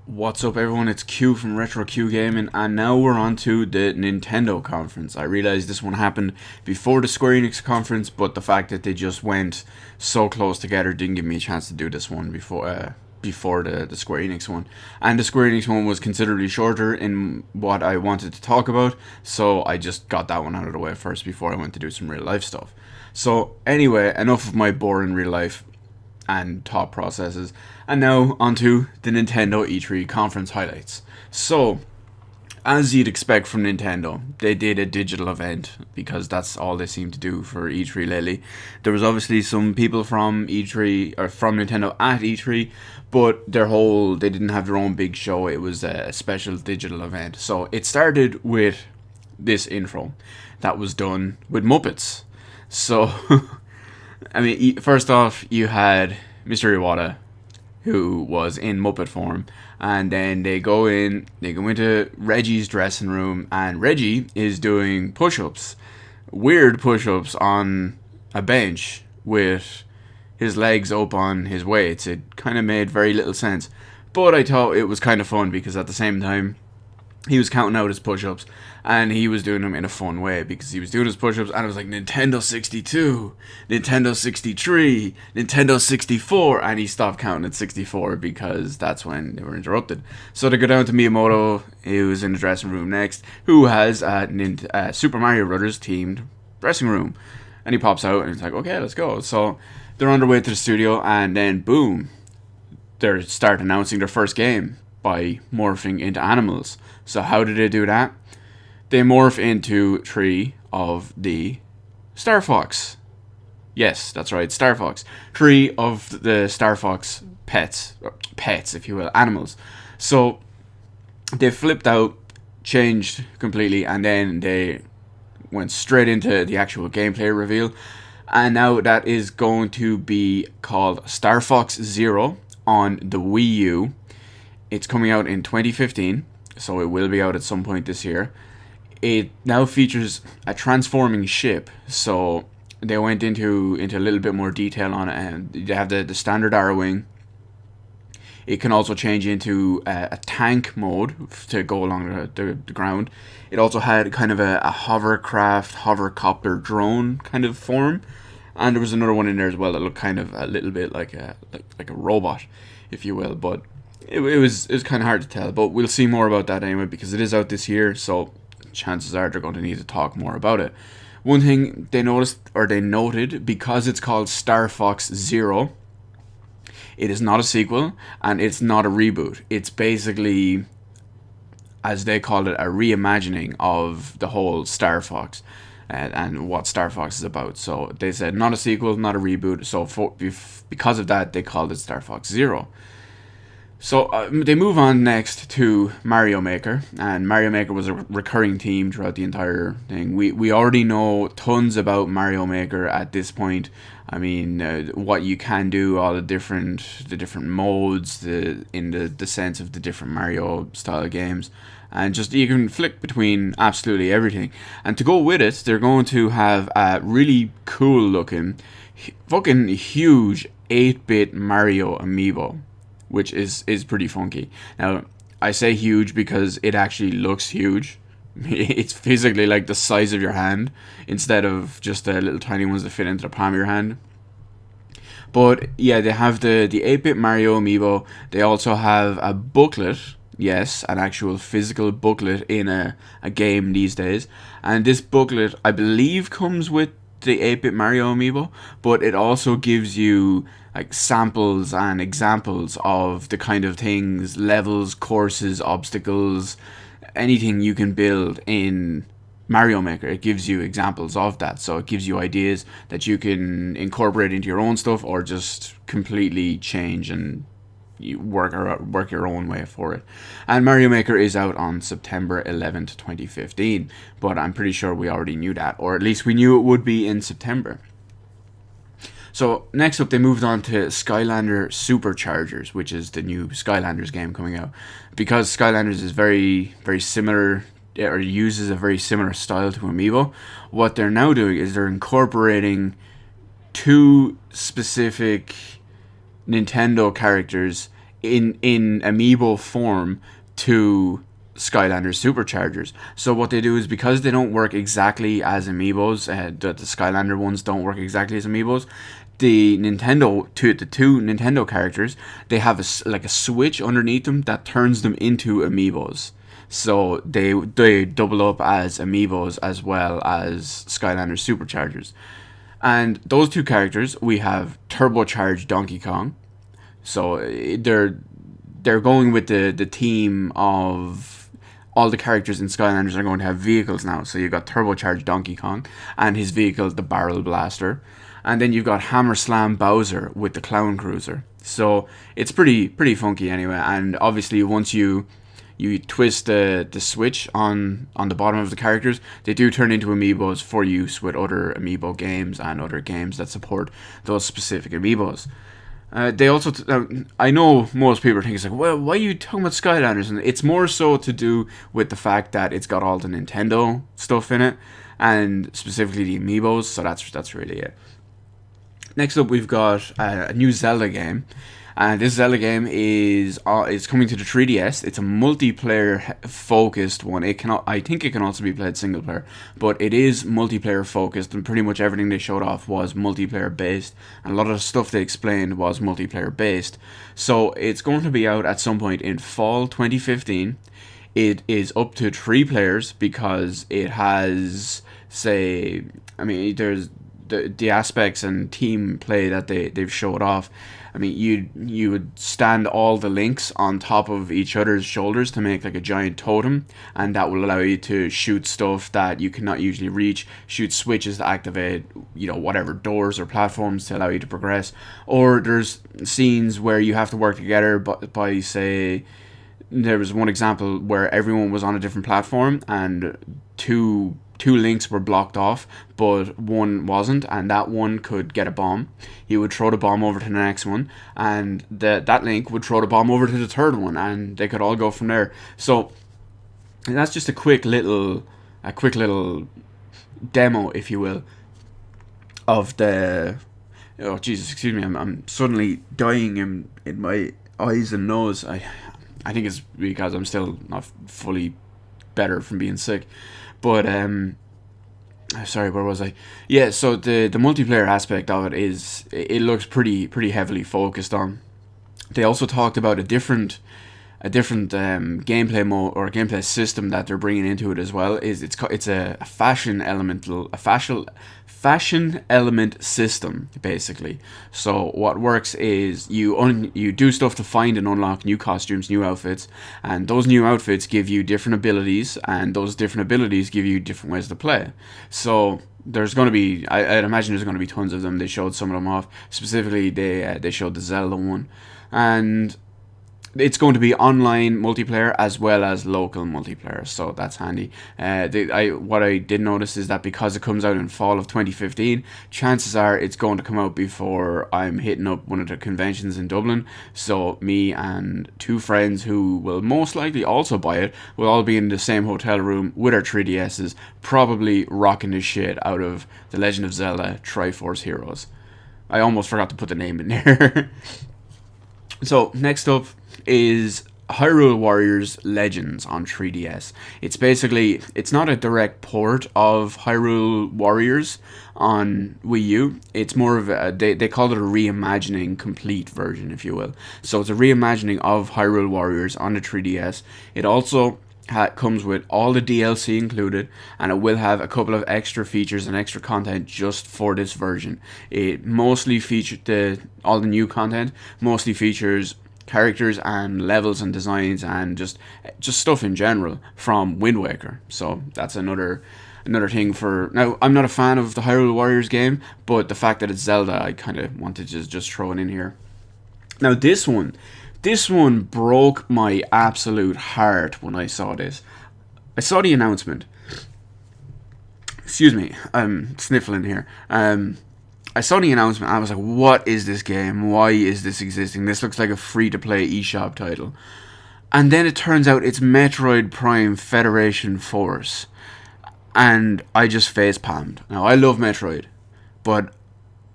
What's up, everyone? It's Q from Retro Q Gaming, and now we're on to the Nintendo conference. I realize this one happened before the Square Enix conference, but the fact that they just went so close together didn't give me a chance to do this one before the Square Enix one. And the Square Enix one was considerably shorter in what I wanted to talk about, so I just got that one out of the way first before I went to do some real life stuff. So anyway, enough of my boring real life and thought processes. And now onto the Nintendo E3 conference highlights. So, as you'd expect from Nintendo, they did a digital event because that's all they seem to do for E3 lately. There was obviously some people from E3 or from Nintendo at E3, but they didn't have their own big show. It was a special digital event. So it started with this intro that was done with Muppets. So I mean, first off, you had Mr. Iwata, who was in Muppet form, and then they go into Reggie's dressing room, and Reggie is doing push-ups, weird push-ups on a bench with his legs up on his weights. It kind of made very little sense, but I thought it was kind of fun because at the same time, he was counting out his push-ups, and he was doing them in a fun way because he was doing his push-ups, and it was like Nintendo 62, Nintendo 63, Nintendo 64, and he stopped counting at 64 because that's when they were interrupted. So they go down to Miyamoto, who's in the dressing room next, who has a Super Mario Brothers themed dressing room, and he pops out, and he's like, okay, let's go. So they're on their way to the studio, and then boom, they start announcing their first game by morphing into animals. So how did they do that? They morph into 3 of the Starfox. Yes, that's right, Starfox. 3 of the Starfox pets, if you will, animals. So they flipped out, changed completely, and then they went straight into the actual gameplay reveal. And now that is going to be called Starfox Zero on the Wii U. It's coming out in 2015, so it will be out at some point this year. It now features a transforming ship, so they went into a little bit more detail on it, and they have the standard Arrowwing. It can also change into a tank mode to go along the ground. It also had kind of a hovercopter drone kind of form, and there was another one in there as well that looked kind of a little bit like a robot, if you will, but it was kind of hard to tell, but we'll see more about that anyway because it is out this year, so chances are they're going to need to talk more about it. One thing they noted, because it's called Starfox Zero, it is not a sequel and it's not a reboot. It's basically, as they called it, a reimagining of the whole Starfox and what Starfox is about. So they said not a sequel, not a reboot, so because of that they called it Starfox Zero. So they move on next to Mario Maker, and Mario Maker was a recurring theme throughout the entire thing. We already know tons about Mario Maker at this point. I mean, what you can do, all the different modes, in the sense of the different Mario style games, and just you can flick between absolutely everything. And to go with it, they're going to have a really cool looking, fucking huge 8-bit Mario amiibo, which is pretty funky. Now, I say huge because it actually looks huge. It's physically like the size of your hand instead of just the little tiny ones that fit into the palm of your hand. But yeah, they have the 8-bit Mario amiibo. They also have a booklet, yes, an actual physical booklet in a game these days. And this booklet, I believe, comes with the 8-bit Mario amiibo, but it also gives you like samples and examples of the kind of things, levels, courses, obstacles, anything you can build in Mario Maker. It gives you examples of that, so it gives you ideas that you can incorporate into your own stuff or just completely change and you work your own way for it. And Mario Maker is out on September 11th, 2015, but I'm pretty sure we already knew that, or at least we knew it would be in September. So next up, they moved on to Skylander Superchargers, which is the new Skylanders game coming out. Because Skylanders is very, very similar, or uses a very similar style to Amiibo, what they're now doing is they're incorporating 2 specific Nintendo characters in amiibo form to Skylanders Superchargers. So what they do is, because they don't work exactly as amiibos, the Skylander ones don't work exactly as amiibos. The two Nintendo characters, they have like a switch underneath them that turns them into amiibos. So they double up as amiibos as well as Skylanders Superchargers. And those two characters, we have turbocharged Donkey Kong. So they're going with the theme of all the characters in Skylanders are going to have vehicles now. So you've got turbocharged Donkey Kong and his vehicle, the Barrel Blaster. And then you've got Hammer Slam Bowser with the Clown Cruiser. So it's pretty funky anyway. And obviously once you twist the switch on the bottom of the characters, they do turn into amiibos for use with other amiibo games and other games that support those specific amiibos. They also, I know most people are thinking, it's like, well, why are you talking about Skylanders? And it's more so to do with the fact that it's got all the Nintendo stuff in it, and specifically the amiibos. So that's really it. Next up, we've got a new Zelda game. And this Zelda game is coming to the 3DS. It's a multiplayer focused one. I think it can also be played single player, but it is multiplayer focused, and pretty much everything they showed off was multiplayer based, and a lot of the stuff they explained was multiplayer based. So it's going to be out at some point in fall 2015. It is up to 3 players because it has, there's the aspects and team play that they've showed off. I mean, you would stand all the links on top of each other's shoulders to make like a giant totem, and that will allow you to shoot stuff that you cannot usually reach, shoot switches to activate, whatever doors or platforms to allow you to progress. Or there's scenes where you have to work together by say, there was one example where everyone was on a different platform and two links were blocked off, but one wasn't, and that one could get a bomb. He would throw the bomb over to the next one, and that link would throw the bomb over to the third one, and they could all go from there. So that's just a quick little demo, if you will, of the. Oh Jesus, excuse me, I'm suddenly dying in my eyes and nose. I think it's because I'm still not fully better from being sick. But sorry, where was I? Yeah, so the multiplayer aspect of it looks pretty heavily focused on. They also talked about a different gameplay mode or gameplay system that they're bringing into it as well. It's a fashion element system, basically. So what works is you do stuff to find and unlock new costumes, new outfits, and those new outfits give you different abilities, and those different abilities give you different ways to play. So there's going to be, I'd imagine there's going to be tons of them. They showed some of them off. Specifically, they showed the Zelda one, and it's going to be online multiplayer as well as local multiplayer, so that's handy. What I did notice is that because it comes out in fall of 2015, chances are it's going to come out before I'm hitting up one of the conventions in Dublin. So me and 2 friends who will most likely also buy it will all be in the same hotel room with our 3DSs, probably rocking the shit out of The Legend of Zelda Triforce Heroes. I almost forgot to put the name in there. So next up is Hyrule Warriors Legends on 3DS. It's not a direct port of Hyrule Warriors on Wii U. It's more of they call it a reimagining complete version, if you will. So it's a reimagining of Hyrule Warriors on the 3DS. It also comes with all the DLC included, and it will have a couple of extra features and extra content just for this version. It mostly featured all the new content mostly features characters and levels and designs and just stuff in general from Wind Waker. So that's another thing for now. I'm not a fan of the Hyrule Warriors game, but the fact that it's Zelda, I kind of wanted to just throw it in here. Now this one broke my absolute heart when I saw this. I saw the announcement. Excuse me, I'm sniffling here. I saw the announcement and I was like, what is this game? Why is this existing? This looks like a free-to-play eShop title. And then it turns out it's Metroid Prime Federation Force. And I just facepalmed. Now, I love Metroid, but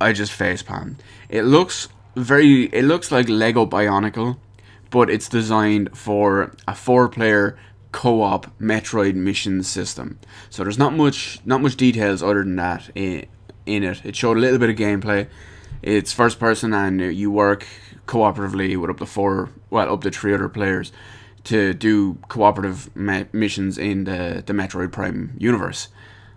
I just facepalmed. It looks like Lego Bionicle, but it's designed for a 4-player co-op Metroid mission system. So there's not much details other than that in it. It showed a little bit of gameplay. It's first person, and you work cooperatively with up to 3 other players to do cooperative missions in the Metroid Prime universe.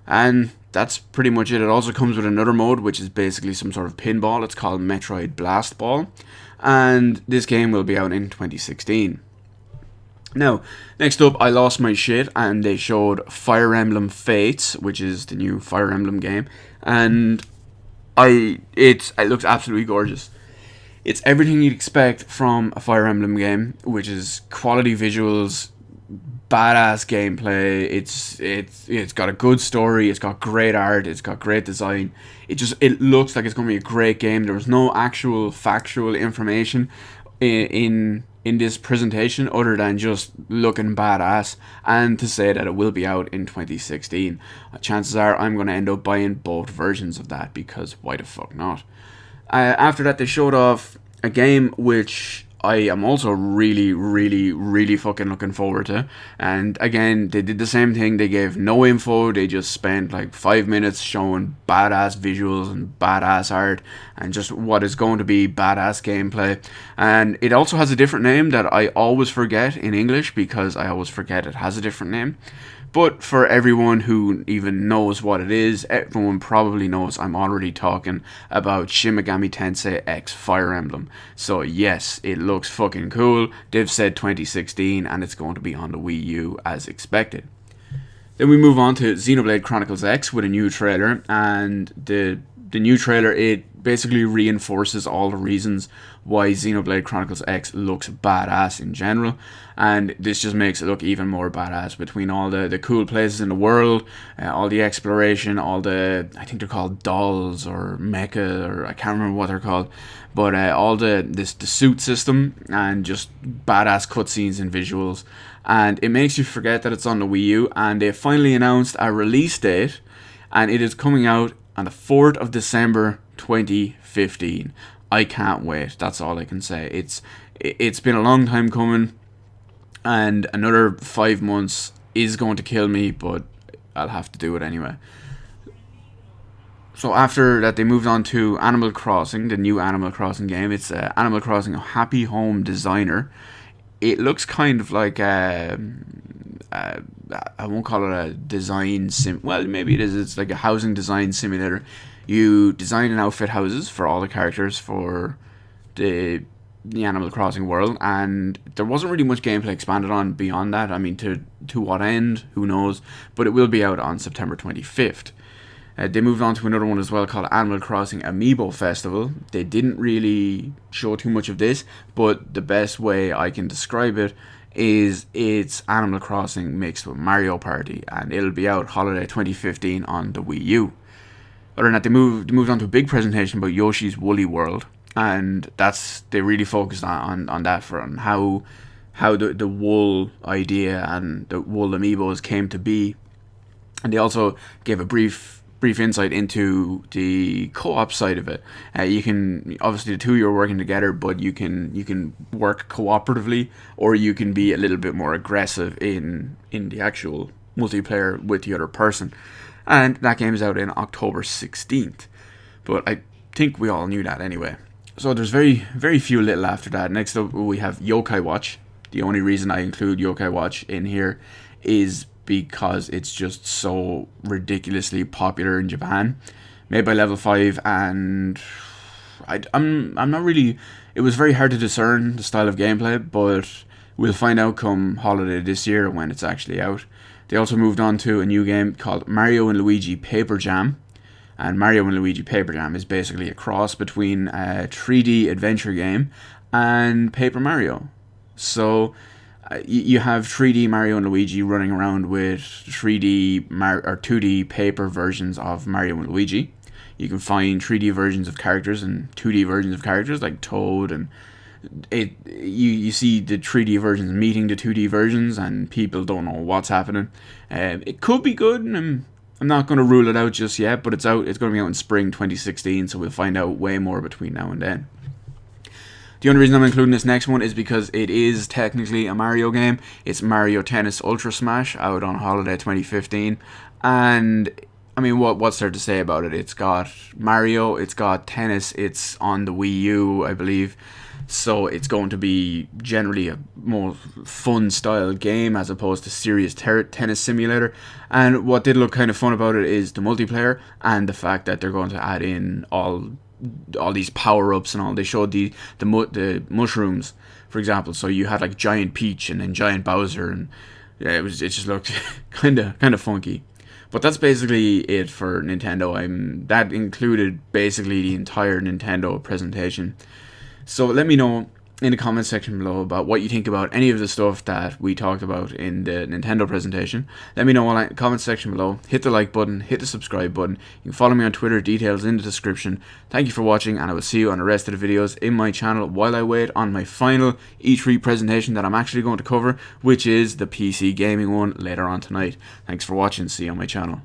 And that's pretty much it. It also comes with another mode, which is basically some sort of pinball. It's called Metroid Blast Ball, and this game will be out in 2016. Now, next up, I lost my shit, and they showed Fire Emblem Fates, which is the new Fire Emblem game, and it looks absolutely gorgeous. It's everything you'd expect from a Fire Emblem game, which is quality visuals, badass gameplay. It's got a good story. It's got great art. It's got great design. It looks like it's going to be a great game. There was no actual factual information in this presentation other than just looking badass, and to say that it will be out in 2016. Chances are I'm going to end up buying both versions of that, because why the fuck not? After that, they showed off a game which I am also really, really, really fucking looking forward to. And again, they did the same thing. They gave no info. They just spent like 5 minutes showing badass visuals and badass art and just what is going to be badass gameplay. And it also has a different name that I always forget in English, because I always forget it has a different name. But for everyone who even knows what it is, everyone probably knows I'm already talking about Shin Megami Tensei X Fire Emblem. So yes, it looks fucking cool. They've said 2016, and it's going to be on the Wii U as expected. Then we move on to Xenoblade Chronicles X with a new trailer, and the new trailer, it basically reinforces all the reasons why Xenoblade Chronicles X looks badass in general, and this just makes it look even more badass between all the cool places in the world, all the exploration, all the, I think they're called dolls or mecha, or I can't remember what they're called, but all the suit system, and just badass cutscenes and visuals, and it makes you forget that it's on the Wii U. And they finally announced a release date, and it is coming out on the 4th of December 2015. I can't wait. That's all I can say. It's been a long time coming, and another 5 months is going to kill me, but I'll have to do it anyway. So after that, they moved on to Animal Crossing, the new Animal Crossing game. It's Animal Crossing Happy Home Designer. It looks kind of like I won't call it a design sim. Well, maybe it is. It's like a housing design simulator. You design and outfit houses for all the characters for the Animal Crossing world, and there wasn't really much gameplay expanded on beyond that. I mean, to what end? Who knows? But it will be out on September 25th. They moved on to another one as well called Animal Crossing Amiibo Festival. They didn't really show too much of this, but the best way I can describe it is it's Animal Crossing mixed with Mario Party, and it'll be out holiday 2015 on the Wii U. Other than that, they moved on to a big presentation about Yoshi's Woolly World, and they really focused on that, on how the wool idea and the wool amiibos came to be. And they also gave a brief insight into the co-op side of it. You can, obviously the two of you are working together, but you can work cooperatively, or you can be a little bit more aggressive in the actual multiplayer with the other person. And that game is out in October 16th. But I think we all knew that anyway. So there's very, very few little after that. Next up, we have Yokai Watch. The only reason I include Yokai Watch in here is because it's just so ridiculously popular in Japan. Made by Level 5, and I'm not really... It was very hard to discern the style of gameplay, but we'll find out come holiday this year when it's actually out. They also moved on to a new game called Mario & Luigi Paper Jam. And Mario & Luigi Paper Jam is basically a cross between a 3D adventure game and Paper Mario. So you have 3D Mario and Luigi running around with 2D paper versions of Mario and Luigi. You can find 3D versions of characters and 2D versions of characters like Toad, and you see the 3D versions meeting the 2D versions, and people don't know what's happening. It could be good, and I'm not going to rule it out just yet, but it's out. It's going to be out in spring 2016, so we'll find out way more between now and then. The only reason I'm including this next one is because it is technically a Mario game. It's Mario Tennis Ultra Smash, out on holiday 2015. And I mean, what's there to say about it? It's got Mario, it's got tennis, it's on the Wii U, I believe. So it's going to be generally a more fun style game as opposed to serious tennis simulator. And what did look kind of fun about it is the multiplayer and the fact that they're going to add in all these power-ups and all. They showed the mushrooms, for example. So you had like Giant Peach and then Giant Bowser, and yeah, it just looked kind of funky. But that's basically it for Nintendo. That included basically the entire Nintendo presentation. So let me know in the comment section below about what you think about any of the stuff that we talked about in the Nintendo presentation. Let me know in the comment section below. Hit the like button, hit the subscribe button. You can follow me on Twitter, details in the description. Thank you for watching, and I will see you on the rest of the videos in my channel while I wait on my final E3 presentation that I'm actually going to cover, which is the PC gaming one later on tonight. Thanks for watching. See you on my channel.